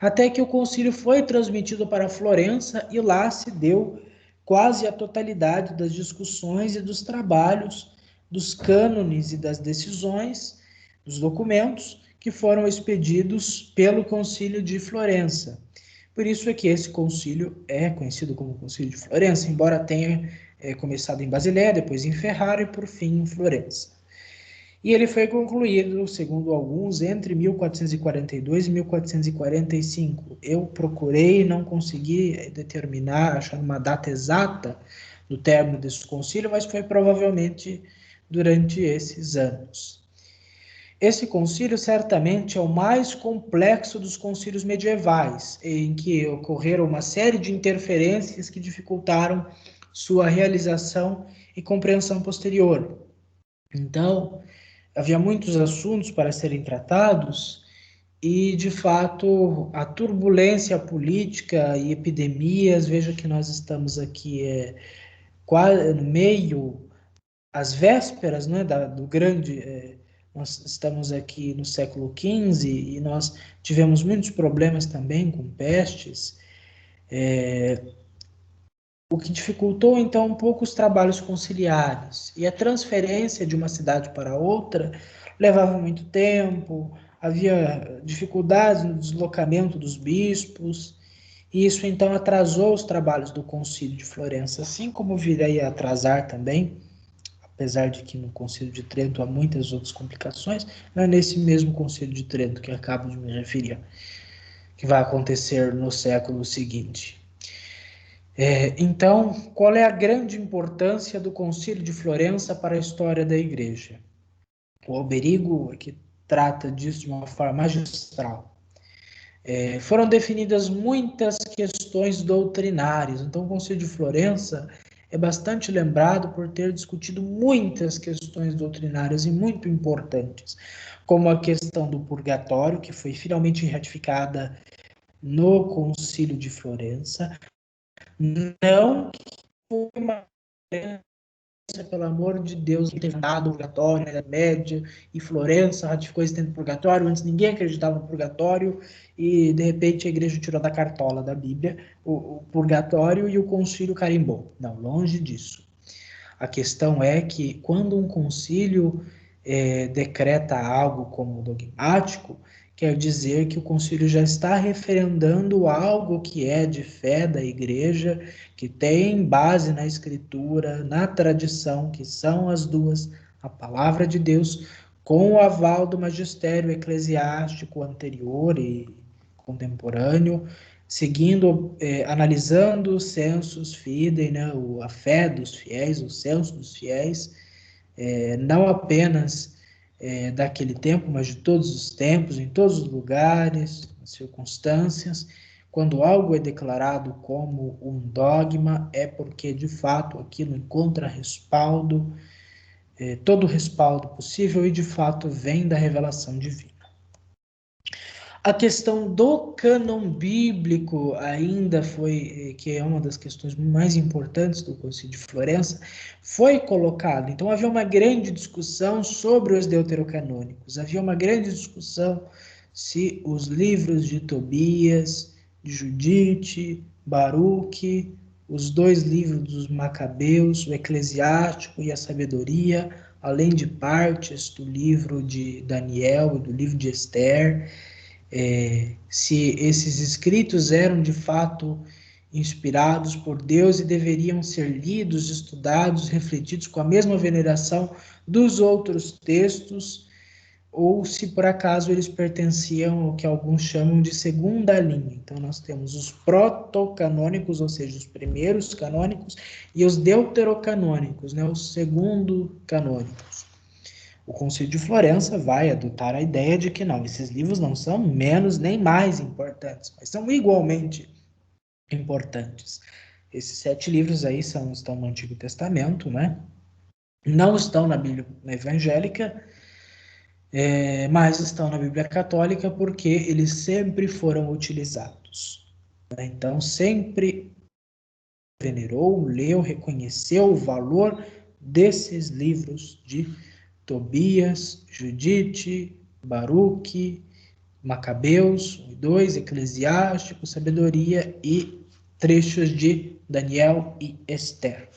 Até que o concílio foi transmitido para Florença e lá se deu quase a totalidade das discussões e dos trabalhos, dos cânones e das decisões, dos documentos que foram expedidos pelo concílio de Florença. Por isso é que esse concílio é conhecido como Concílio de Florença, embora tenha começado em Basileia, depois em Ferrara e por fim em Florença. E ele foi concluído, segundo alguns, entre 1442 e 1445. Eu procurei e não consegui determinar, achar uma data exata do término desse concílio, mas foi provavelmente durante esses anos. Esse concílio certamente é o mais complexo dos concílios medievais, em que ocorreram uma série de interferências que dificultaram sua realização e compreensão posterior. Então, havia muitos assuntos para serem tratados e, de fato, a turbulência política e epidemias, veja que nós estamos aqui quase no meio, às vésperas, né, do grande, nós estamos aqui no século XV e nós tivemos muitos problemas também com pestes, o que dificultou então um pouco os trabalhos conciliares. E a transferência de uma cidade para outra levava muito tempo, havia dificuldades no deslocamento dos bispos, e isso então atrasou os trabalhos do Concílio de Florença, assim como viria a atrasar também, apesar de que no Concílio de Trento há muitas outras complicações, não é nesse mesmo Concílio de Trento que acabo de me referir, que vai acontecer no século seguinte. Então, qual é a grande importância do Concílio de Florença para a história da Igreja? O Alberigo é que trata disso de uma forma magistral. Foram definidas muitas questões doutrinárias, então o Concílio de Florença é bastante lembrado por ter discutido muitas questões doutrinárias e muito importantes, como a questão do purgatório, que foi finalmente ratificada no Concílio de Florença. Não foi uma pelo amor de Deus, que teve dado purgatório na Idade Média, e Florença ratificou esse tempo purgatório, antes ninguém acreditava no purgatório, e de repente a igreja tirou da cartola da Bíblia o purgatório e o concílio carimbou. Não, longe disso. A questão é que quando um concílio decreta algo como dogmático, quer dizer que o concílio já está referendando algo que é de fé da igreja, que tem base na escritura, na tradição, que são as duas, a palavra de Deus, com o aval do magistério eclesiástico anterior e contemporâneo, seguindo, analisando os census fidei, né, a fé dos fiéis, o censo dos fiéis, não apenas daquele tempo, mas de todos os tempos, em todos os lugares, circunstâncias. Quando algo é declarado como um dogma, é porque, de fato, aquilo encontra respaldo, todo o respaldo possível e, de fato, vem da revelação divina. A questão do cânon bíblico ainda foi, que é uma das questões mais importantes do Concílio de Florença, foi colocado. Então havia uma grande discussão sobre os deuterocanônicos, havia uma grande discussão se os livros de Tobias, de Judite, Baruque, os dois livros dos Macabeus, o Eclesiástico e a Sabedoria, além de partes do livro de Daniel e do livro de Esther, se esses escritos eram de fato inspirados por Deus e deveriam ser lidos, estudados, refletidos com a mesma veneração dos outros textos, ou se por acaso eles pertenciam ao que alguns chamam de segunda linha. Então nós temos os protocanônicos, ou seja, os primeiros canônicos, e os deuterocanônicos, né, os segundo canônicos. O Concílio de Florença vai adotar a ideia de que não, esses livros não são menos nem mais importantes, mas são igualmente importantes. Esses 7 livros aí estão no Antigo Testamento, né? Não estão na Bíblia evangélica, mas estão na Bíblia católica porque eles sempre foram utilizados. Então, sempre venerou, leu, reconheceu o valor desses livros de Tobias, Judite, Baruque, Macabeus, 1 e 2, Eclesiástico, Sabedoria e trechos de Daniel e Esther.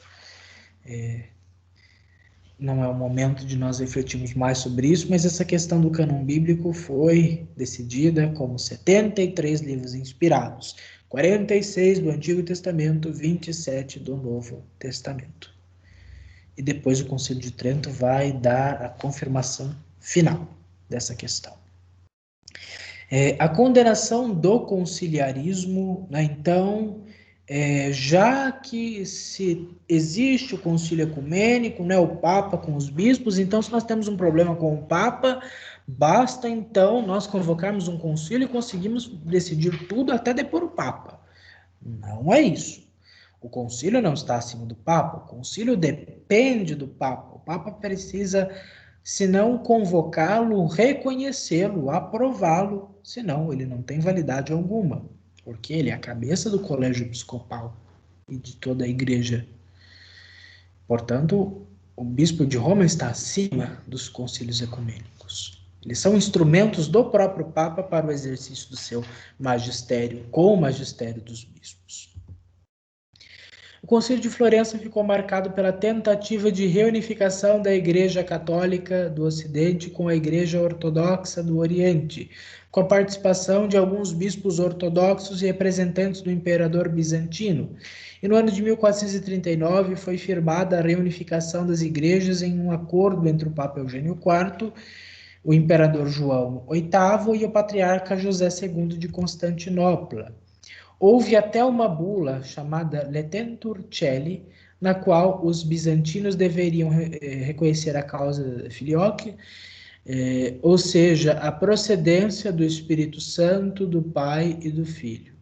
Não é o momento de nós refletirmos mais sobre isso, mas essa questão do cânon bíblico foi decidida como 73 livros inspirados, 46 do Antigo Testamento, 27 do Novo Testamento. E depois o Concílio de Trento vai dar a confirmação final dessa questão. A condenação do conciliarismo, né, então, já que se existe o concílio ecumênico, né, o Papa com os bispos, então se nós temos um problema com o Papa, basta então nós convocarmos um concílio e conseguimos decidir tudo até depor o Papa. Não é isso. O concílio não está acima do Papa, o concílio depende do Papa. O Papa precisa, se não convocá-lo, reconhecê-lo, aprová-lo, senão ele não tem validade alguma, porque ele é a cabeça do colégio episcopal e de toda a igreja. Portanto, o bispo de Roma está acima dos concílios ecumênicos. Eles são instrumentos do próprio Papa para o exercício do seu magistério, com o magistério dos bispos. O Concílio de Florença ficou marcado pela tentativa de reunificação da Igreja Católica do Ocidente com a Igreja Ortodoxa do Oriente, com a participação de alguns bispos ortodoxos e representantes do imperador bizantino. E no ano de 1439 foi firmada a reunificação das igrejas em um acordo entre o Papa Eugênio IV, o imperador João VIII e o patriarca José II de Constantinopla. Houve até uma bula chamada Letentur Caeli, na qual os bizantinos deveriam reconhecer a causa filioque, ou seja, a procedência do Espírito Santo, do Pai e do Filho.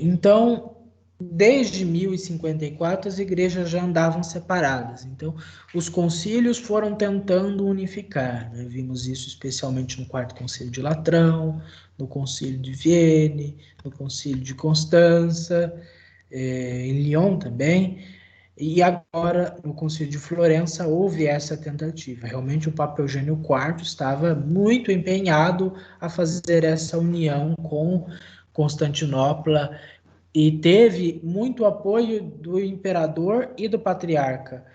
Então, desde 1054, as igrejas já andavam separadas. Então, os concílios foram tentando unificar, né? Vimos isso especialmente no Quarto Concílio de Latrão, no Concílio de Vienne, no Concílio de Constança, em Lyon também, e agora no Concílio de Florença houve essa tentativa. Realmente o Papa Eugênio IV estava muito empenhado a fazer essa união com Constantinopla e teve muito apoio do imperador e do patriarca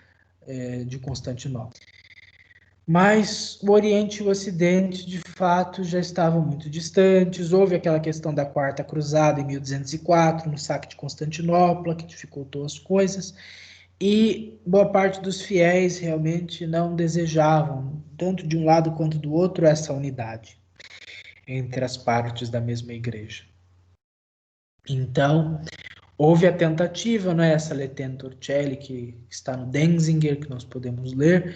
de Constantinopla. Mas o Oriente e o Ocidente, de fato, já estavam muito distantes. Houve aquela questão da Quarta Cruzada em 1204, no saque de Constantinopla, que dificultou as coisas. E boa parte dos fiéis realmente não desejavam, tanto de um lado quanto do outro, essa unidade entre as partes da mesma igreja. Então, houve a tentativa, não é? Essa Letentur Caeli, que está no Denzinger, que nós podemos ler,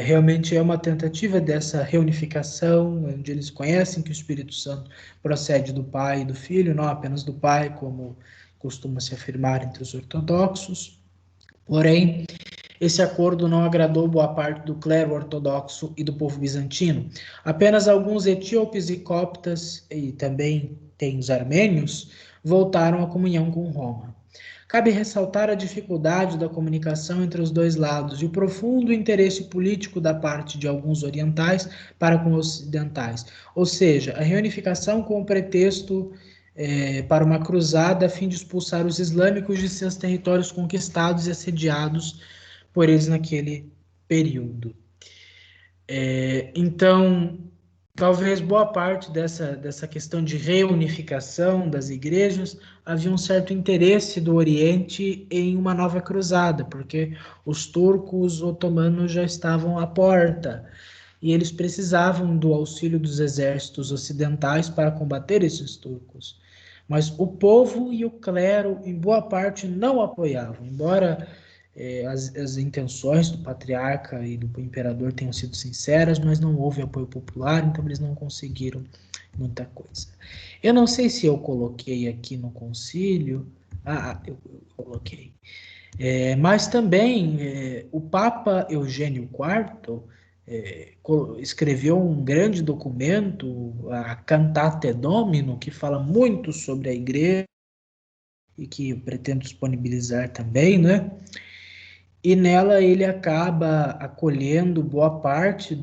realmente é uma tentativa dessa reunificação, onde eles conhecem que o Espírito Santo procede do Pai e do Filho, não apenas do Pai, como costuma se afirmar entre os ortodoxos. Porém, esse acordo não agradou boa parte do clero ortodoxo e do povo bizantino. Apenas alguns etíopes e coptas, e também tem os armênios, voltaram à comunhão com Roma. Cabe ressaltar a dificuldade da comunicação entre os dois lados e o profundo interesse político da parte de alguns orientais para com os ocidentais, ou seja, a reunificação com o pretexto para uma cruzada a fim de expulsar os islâmicos de seus territórios conquistados e assediados por eles naquele período. Então, talvez boa parte dessa questão de reunificação das igrejas havia um certo interesse do Oriente em uma nova cruzada, porque os turcos otomanos já estavam à porta e eles precisavam do auxílio dos exércitos ocidentais para combater esses turcos. Mas o povo e o clero, em boa parte, não apoiavam, embora as intenções do patriarca e do imperador tenham sido sinceras, mas não houve apoio popular, então eles não conseguiram muita coisa. Eu não sei se eu coloquei aqui no concílio, eu coloquei, mas também o Papa Eugênio IV escreveu um grande documento, a Cantate Domino, que fala muito sobre a igreja, e que eu pretendo disponibilizar também, né? E nela ele acaba acolhendo boa parte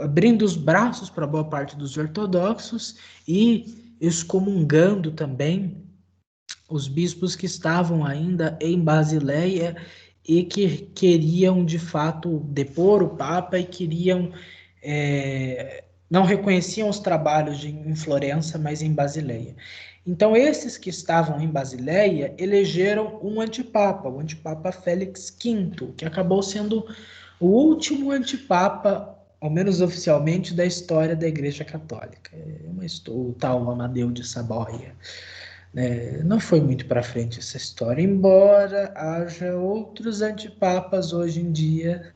abrindo os braços para boa parte dos ortodoxos e excomungando também os bispos que estavam ainda em Basileia e que queriam de fato depor o Papa e queriam não reconheciam os trabalhos em Florença, mas em Basileia. Então, esses que estavam em Basileia elegeram um antipapa, o antipapa Félix V, que acabou sendo o último antipapa, ao menos oficialmente, da história da Igreja Católica. O tal Amadeu de Saboia. Não foi muito para frente essa história, embora haja outros antipapas hoje em dia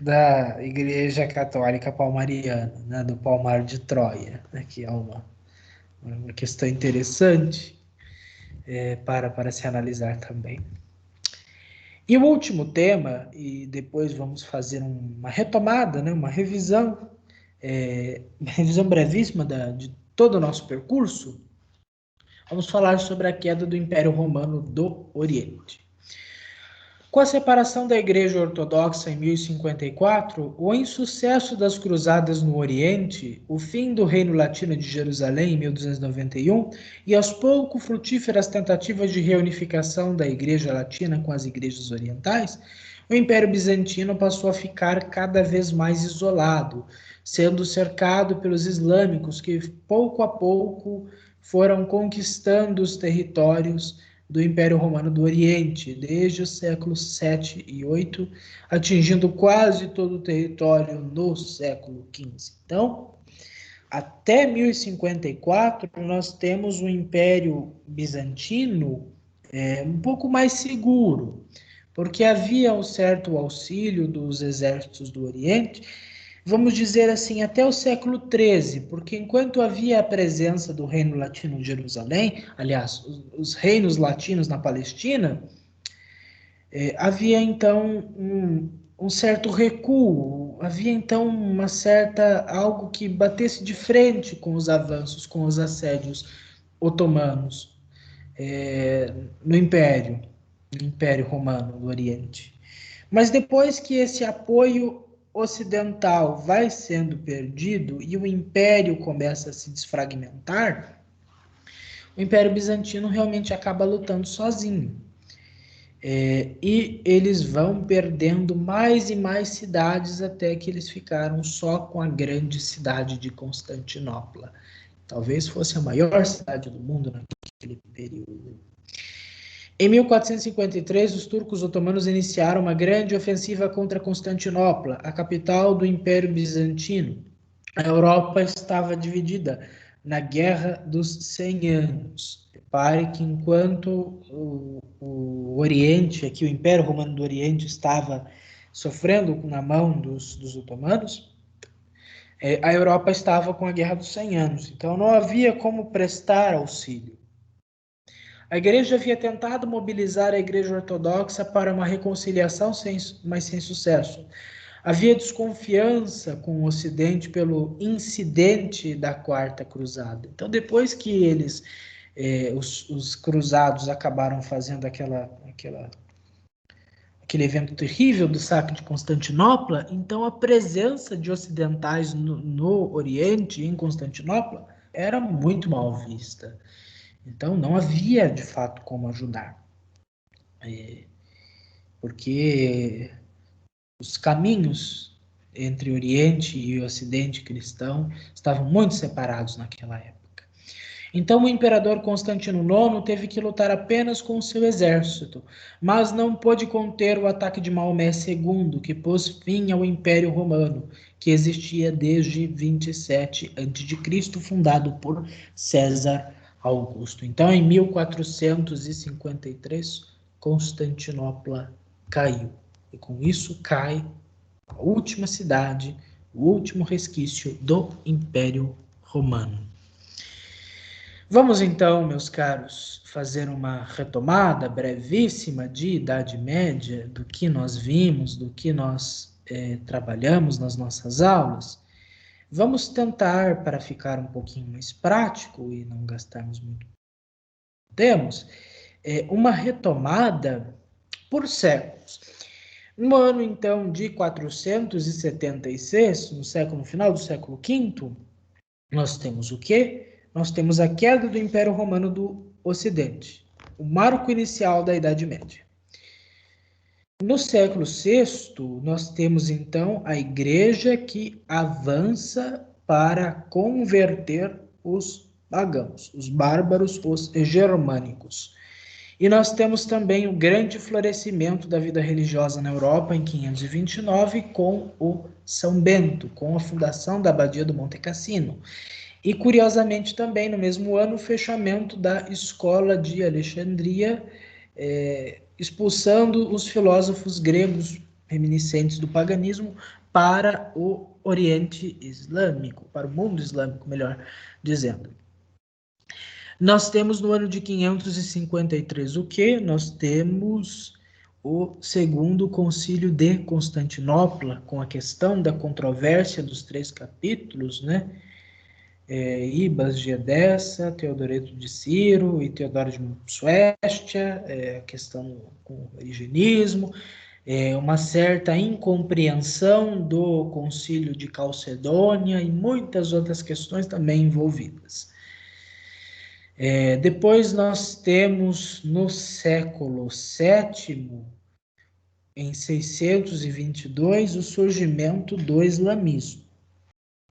da Igreja Católica Palmariana, né, do Palmar de Troia, né, que é uma questão interessante para se analisar também. E o último tema, e depois vamos fazer uma retomada, né, uma revisão brevíssima de todo o nosso percurso, vamos falar sobre a queda do Império Romano do Oriente. Com a separação da Igreja Ortodoxa em 1054, o insucesso das cruzadas no Oriente, o fim do Reino Latino de Jerusalém em 1291 e as pouco frutíferas tentativas de reunificação da Igreja Latina com as igrejas orientais, o Império Bizantino passou a ficar cada vez mais isolado, sendo cercado pelos islâmicos que pouco a pouco foram conquistando os territórios do Império Romano do Oriente, desde os séculos 7 e 8, atingindo quase todo o território no século XV. Então, até 1054, nós temos o Império Bizantino um pouco mais seguro, porque havia um certo auxílio dos exércitos do Oriente, vamos dizer assim, até o século XIII, porque enquanto havia a presença do Reino Latino em Jerusalém, aliás, os reinos latinos na Palestina, havia então um certo recuo, havia então algo que batesse de frente com os avanços, com os assédios otomanos no Império Romano do Oriente. Mas depois que esse apoio ocidental vai sendo perdido e o império começa a se desfragmentar, o Império Bizantino realmente acaba lutando sozinho. E eles vão perdendo mais e mais cidades até que eles ficaram só com a grande cidade de Constantinopla. Talvez fosse a maior cidade do mundo naquele período. Em 1453, os turcos otomanos iniciaram uma grande ofensiva contra Constantinopla, a capital do Império Bizantino. A Europa estava dividida na Guerra dos 100 Anos. Repare que enquanto o Oriente, aqui o Império Romano do Oriente estava sofrendo na mão dos otomanos, a Europa estava com a Guerra dos 100 Anos. Então não havia como prestar auxílio. A igreja havia tentado mobilizar a igreja ortodoxa para uma reconciliação, mas sem sucesso. Havia desconfiança com o Ocidente pelo incidente da Quarta Cruzada. Então, depois que os cruzados acabaram fazendo aquele evento terrível do saque de Constantinopla, então a presença de ocidentais no Oriente, em Constantinopla, era muito mal vista. Então, não havia, de fato, como ajudar. Porque os caminhos entre Oriente e Ocidente cristão estavam muito separados naquela época. Então, o imperador Constantino IX teve que lutar apenas com o seu exército, mas não pôde conter o ataque de Maomé II, que pôs fim ao Império Romano, que existia desde 27 a.C., fundado por César Augusto. Então, em 1453, Constantinopla caiu. E com isso cai a última cidade, o último resquício do Império Romano. Vamos então, meus caros, fazer uma retomada brevíssima de Idade Média, do que nós vimos, do que nós trabalhamos nas nossas aulas. Vamos tentar, para ficar um pouquinho mais prático e não gastarmos muito temos uma retomada por séculos. No ano, então, de 476, no final do século V, nós temos o quê? Nós temos a queda do Império Romano do Ocidente, o marco inicial da Idade Média. No século VI, nós temos então a Igreja que avança para converter os pagãos, os bárbaros, os germânicos. E nós temos também o grande florescimento da vida religiosa na Europa em 529 com o São Bento, com a fundação da Abadia do Monte Cassino. E, curiosamente, também no mesmo ano, o fechamento da Escola de Alexandria, expulsando os filósofos gregos reminiscentes do paganismo para o Oriente Islâmico, para o mundo islâmico, melhor dizendo. Nós temos no ano de 553 o quê? Nós temos o segundo concílio de Constantinopla, com a questão da controvérsia dos 3 capítulos, né? Ibas de Edessa, Teodoreto de Ciro e Teodoro de Suécia, a questão com o higienismo, uma certa incompreensão do concílio de Calcedônia e muitas outras questões também envolvidas. Depois nós temos no século VII, em 622, o surgimento do islamismo.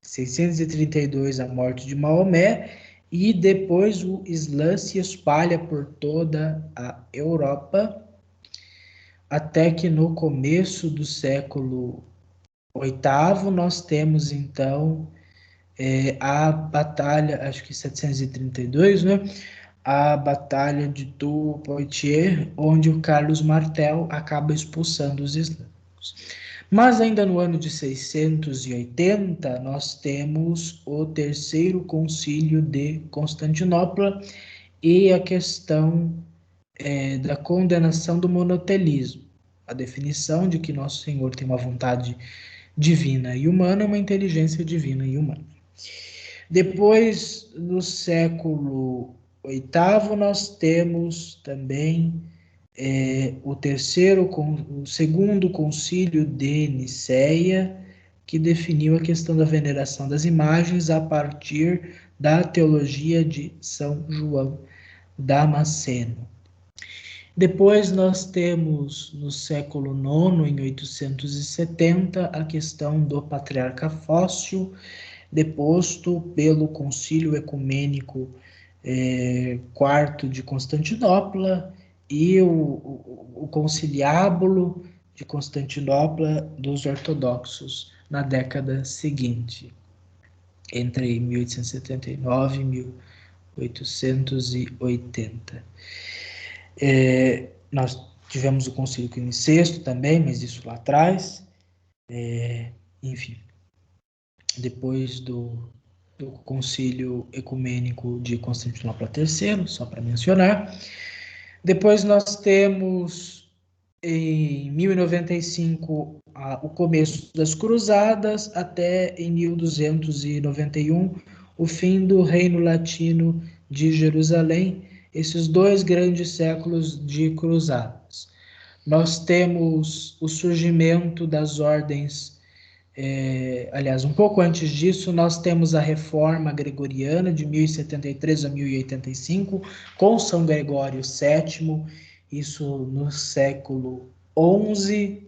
632, a morte de Maomé, e depois o Islã se espalha por toda a Europa, até que no começo do século VIII nós temos então a batalha, acho que 732, né? A batalha de Poitiers, onde o Carlos Martel acaba expulsando os islâmicos. Mas ainda no ano de 680, nós temos o terceiro concílio de Constantinopla e a questão da condenação do monotelismo, a definição de que Nosso Senhor tem uma vontade divina e humana, uma inteligência divina e humana. Depois, no século VIII, nós temos também o segundo concílio de Nicéia, que definiu a questão da veneração das imagens a partir da teologia de São João Damasceno. Depois nós temos, no século IX, em 870, a questão do patriarca Fócio, deposto pelo Concílio Ecumênico IV de Constantinopla e o Conciliábulo de Constantinopla dos ortodoxos na década seguinte, entre 1879 e 1880. Nós tivemos o Concílio Quincexto também, mas isso lá atrás. Enfim, depois do Concílio Ecumênico de Constantinopla III, só para mencionar. Depois nós temos, em 1095, o começo das Cruzadas, até em 1291, o fim do Reino Latino de Jerusalém, esses 2 grandes séculos de cruzadas. Nós temos o surgimento das ordens, aliás, um pouco antes disso, nós temos a Reforma Gregoriana de 1073 a 1085, com São Gregório VII, isso no século XI.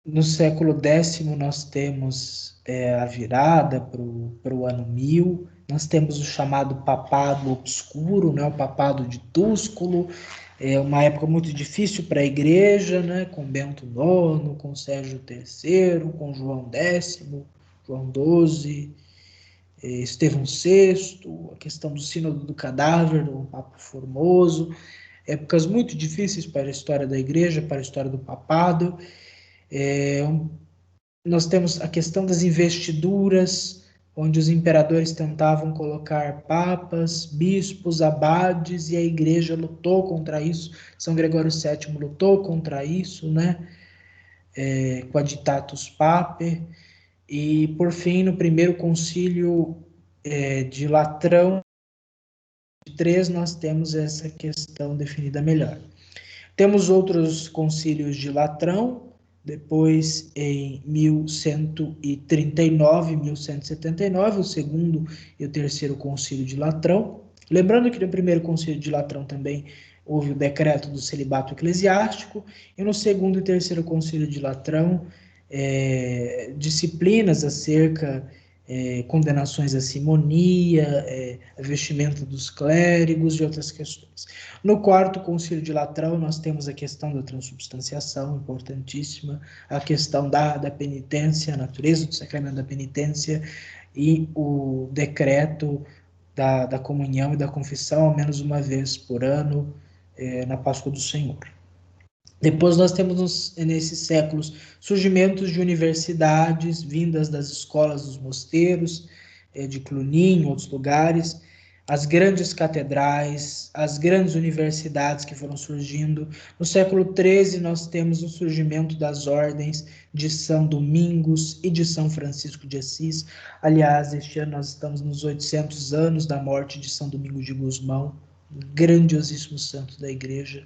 No século X nós temos a virada para o ano 1000, nós temos o chamado Papado Obscuro, né, o Papado de Túsculo, uma época muito difícil para a Igreja, né, com Bento IX, com Sérgio III, com João X, João XII, Estevão VI, a questão do Sínodo do Cadáver, do Papa Formoso, épocas muito difíceis para a história da Igreja, para a história do Papado. Nós temos a questão das investiduras, onde os imperadores tentavam colocar papas, bispos, abades, e a Igreja lutou contra isso. São Gregório VII lutou contra isso, né? Com a Ditatus Papae. E, por fim, no primeiro concílio de Latrão, 3 nós temos essa questão definida melhor. Temos outros concílios de Latrão, depois em 1139 e 1179, o segundo e o terceiro concílio de Latrão. Lembrando que no primeiro concílio de Latrão também houve o decreto do celibato eclesiástico, e no segundo e terceiro concílio de Latrão, disciplinas acerca condenações à simonia, vestimenta dos clérigos e outras questões. No quarto concílio de Latrão, nós temos a questão da transubstanciação, importantíssima, a questão da penitência, a natureza do sacramento da penitência e o decreto da comunhão e da confissão, ao menos uma vez por ano, na Páscoa do Senhor. Depois nós temos, nesses séculos, surgimentos de universidades vindas das escolas dos mosteiros, de Cluny, em outros lugares, as grandes catedrais, as grandes universidades que foram surgindo. No século XIII nós temos o surgimento das ordens de São Domingos e de São Francisco de Assis. Aliás, este ano nós estamos nos 800 anos da morte de São Domingos de Gusmão, grandiosíssimo santo da Igreja,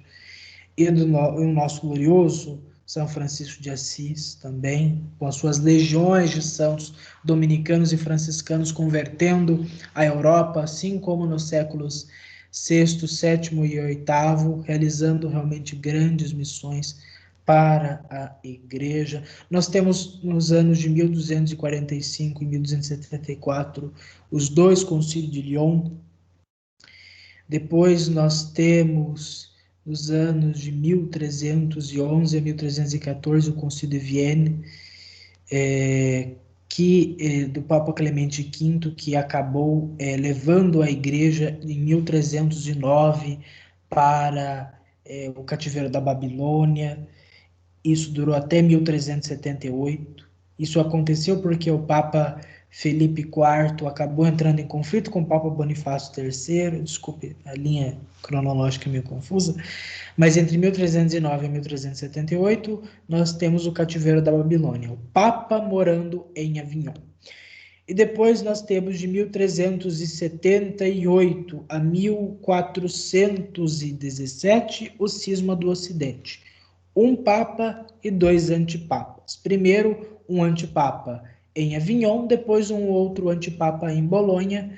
e do nosso glorioso São Francisco de Assis também, com as suas legiões de santos dominicanos e franciscanos convertendo a Europa, assim como nos séculos VI, VII e VIII, realizando realmente grandes missões para a Igreja. Nós temos nos anos de 1245 e 1274 os dois concílios de Lyon. Depois nós temos nos anos de 1311 a 1314, o Concílio de Vienne, do Papa Clemente V, que acabou levando a Igreja em 1309 para o cativeiro da Babilônia. Isso durou até 1378. Isso aconteceu porque o Papa Felipe IV acabou entrando em conflito com o Papa Bonifácio III, desculpe, a linha cronológica é meio confusa, mas entre 1309 e 1378 nós temos o cativeiro da Babilônia, o Papa morando em Avignon. E depois nós temos de 1378 a 1417 o cisma do Ocidente. Um papa e dois antipapas. Primeiro, um antipapa em Avignon, depois um outro antipapa em Bolonha,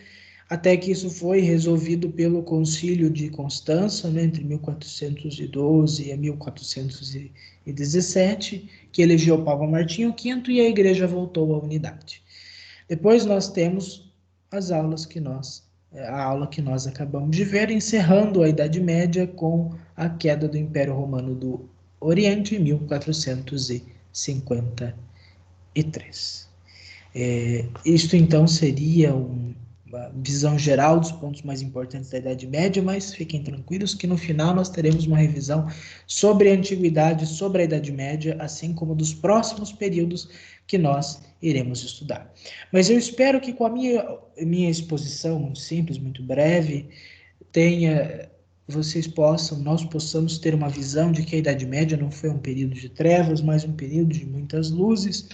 até que isso foi resolvido pelo Concílio de Constança, né, entre 1412 e 1417, que elegeu o Papa Martinho V e a Igreja voltou à unidade. Depois nós temos a aula que nós acabamos de ver, encerrando a Idade Média com a queda do Império Romano do Oriente em 1453. Isto então seria uma visão geral dos pontos mais importantes da Idade Média, mas fiquem tranquilos que no final nós teremos uma revisão sobre a Antiguidade, sobre a Idade Média, assim como dos próximos períodos que nós iremos estudar. Mas eu espero que com a minha exposição muito simples, muito breve, nós possamos ter uma visão de que a Idade Média não foi um período de trevas, mas um período de muitas luzes,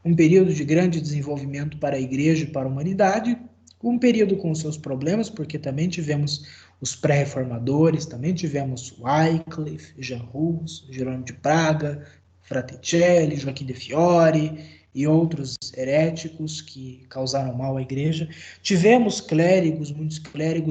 um período de grande desenvolvimento para a Igreja e para a humanidade, um período com seus problemas, porque também tivemos os pré-reformadores, também tivemos Wycliffe, Jean Hus, Jerônimo de Praga, Fraticelli, Joaquim de Fiore e outros heréticos que causaram mal à Igreja. Tivemos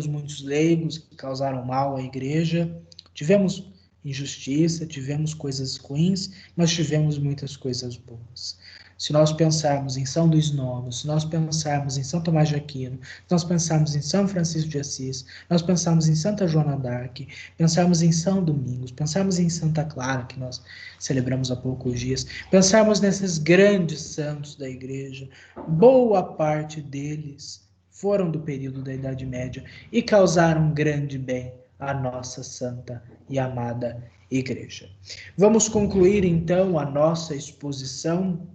muitos leigos que causaram mal à Igreja. Tivemos injustiça, tivemos coisas ruins, mas tivemos muitas coisas boas. Se nós pensarmos em São Luís IX, se nós pensarmos em São Tomás de Aquino, se nós pensarmos em São Francisco de Assis, nós pensarmos em Santa Joana d'Arc, pensarmos em São Domingos, pensarmos em Santa Clara, que nós celebramos há poucos dias, pensarmos nesses grandes santos da Igreja, boa parte deles foram do período da Idade Média e causaram grande bem à nossa santa e amada Igreja. Vamos concluir então a nossa exposição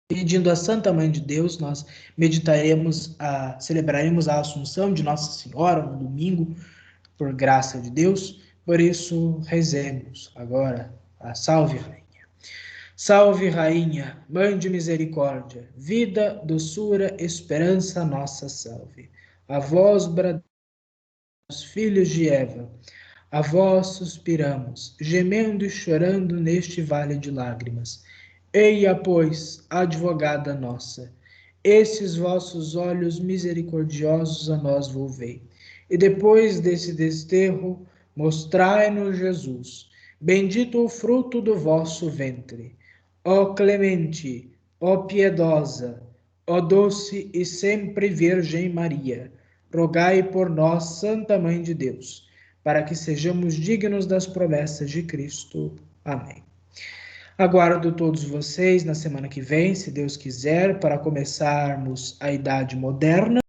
pedindo à Santa Mãe de Deus. Nós celebraremos a Assunção de Nossa Senhora no domingo, por graça de Deus. Por isso, rezemos agora a Salve Rainha. Salve Rainha, Mãe de Misericórdia, vida, doçura, esperança, nossa salve. A vós bradamos os filhos de Eva, a vós suspiramos, gemendo e chorando neste vale de lágrimas. Eia, pois, advogada nossa, esses vossos olhos misericordiosos a nós volvei. E depois desse desterro, mostrai-nos Jesus, bendito o fruto do vosso ventre. Ó clemente, ó piedosa, ó doce e sempre Virgem Maria, rogai por nós, Santa Mãe de Deus, para que sejamos dignos das promessas de Cristo. Amém. Aguardo todos vocês na semana que vem, se Deus quiser, para começarmos a Idade Moderna.